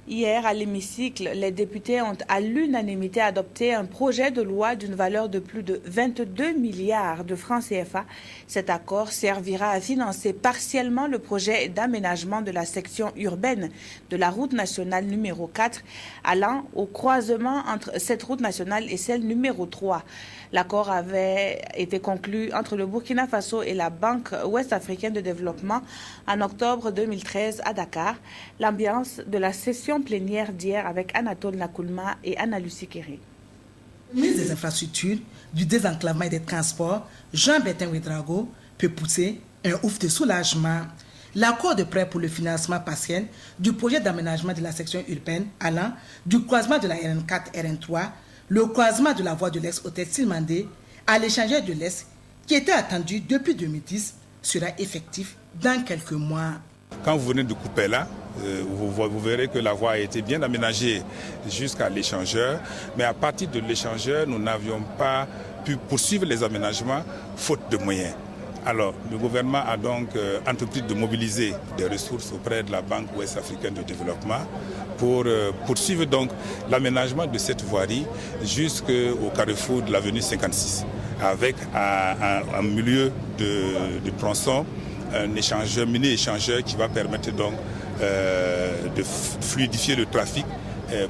Hier, à l'hémicycle, les députés ont à l'unanimité adopté un projet de loi d'une valeur de plus de 22 milliards de francs CFA. Cet accord servira à financer partiellement le projet d'aménagement de la section urbaine de la route nationale numéro 4, allant au croisement entre cette route nationale et celle numéro 3. L'accord avait été conclu entre le Burkina Faso et la Banque ouest-africaine de développement en octobre 2013 à Dakar. L'ambiance de la session plénière d'hier avec Anatole Nakoulma et Anna-Lucie Kéré. Le ministre des Infrastructures, du désenclavement et des Transports, Jean-Bertin Ouédraogo, peut pousser un ouf de soulagement. L'accord de prêt pour le financement partiel du projet d'aménagement de la section urbaine allant du croisement de la RN4-RN3, le croisement de la voie de l'Est au Silmandé à l'échangeur de l'Est, qui était attendu depuis 2010, sera effectif dans quelques mois. Quand vous venez de couper là, vous verrez que la voie a été bien aménagée jusqu'à l'échangeur, mais à partir de l'échangeur, nous n'avions pas pu poursuivre les aménagements faute de moyens. Alors, le gouvernement a donc entrepris de mobiliser des ressources auprès de la Banque ouest-africaine de développement pour poursuivre donc l'aménagement de cette voirie jusqu'au carrefour de l'avenue 56, avec un milieu de tronçon, un échangeur, mini-échangeur qui va permettre donc de fluidifier le trafic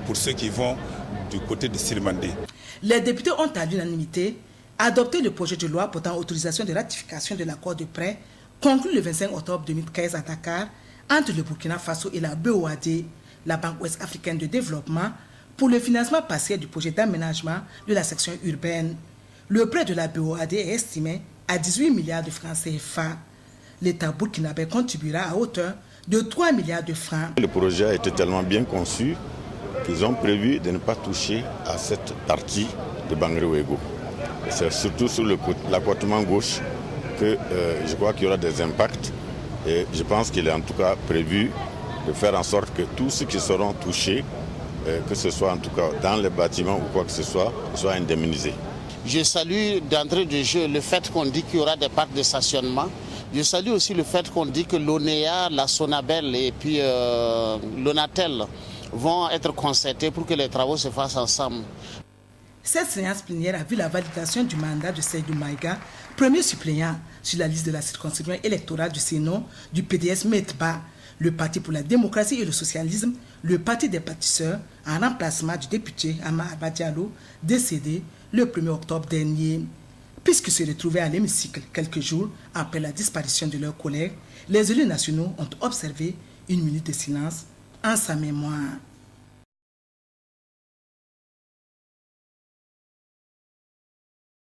pour ceux qui vont du côté de Silmandé. Les députés ont à l'unanimité adopté le projet de loi portant autorisation de ratification de l'accord de prêt conclu le 25 octobre 2015 à Dakar entre le Burkina Faso et la BOAD, la Banque ouest-africaine de développement, pour le financement partiel du projet d'aménagement de la section urbaine. Le prêt de la BOAD est estimé à 18 milliards de francs CFA. L'État burkinabé contribuera à hauteur de 3 milliards de francs. Le projet a été tellement bien conçu qu'ils ont prévu de ne pas toucher à cette partie de Bangré-Ouégo. C'est surtout sur l'accotement gauche que je crois qu'il y aura des impacts et je pense qu'il est en tout cas prévu de faire en sorte que tous ceux qui seront touchés, que ce soit en tout cas dans les bâtiments ou quoi que ce soit, soient indemnisés. Je salue d'entrée de jeu le fait qu'on dit qu'il y aura des parcs de stationnement. Je salue aussi le fait qu'on dit que l'ONEA, la Sonabel et puis l'Onatel vont être concertés pour que les travaux se fassent ensemble. Cette séance plénière a vu la validation du mandat de Seydou Maïga, premier suppléant sur la liste de la circonscription électorale du Sénat du PDS METBA, le Parti pour la démocratie et le socialisme, le Parti des bâtisseurs, en remplacement du député Ama Abadialo, décédé le 1er octobre dernier. Puisqu'ils se retrouvaient à l'hémicycle quelques jours après la disparition de leurs collègues, les élus nationaux ont observé une minute de silence en sa mémoire.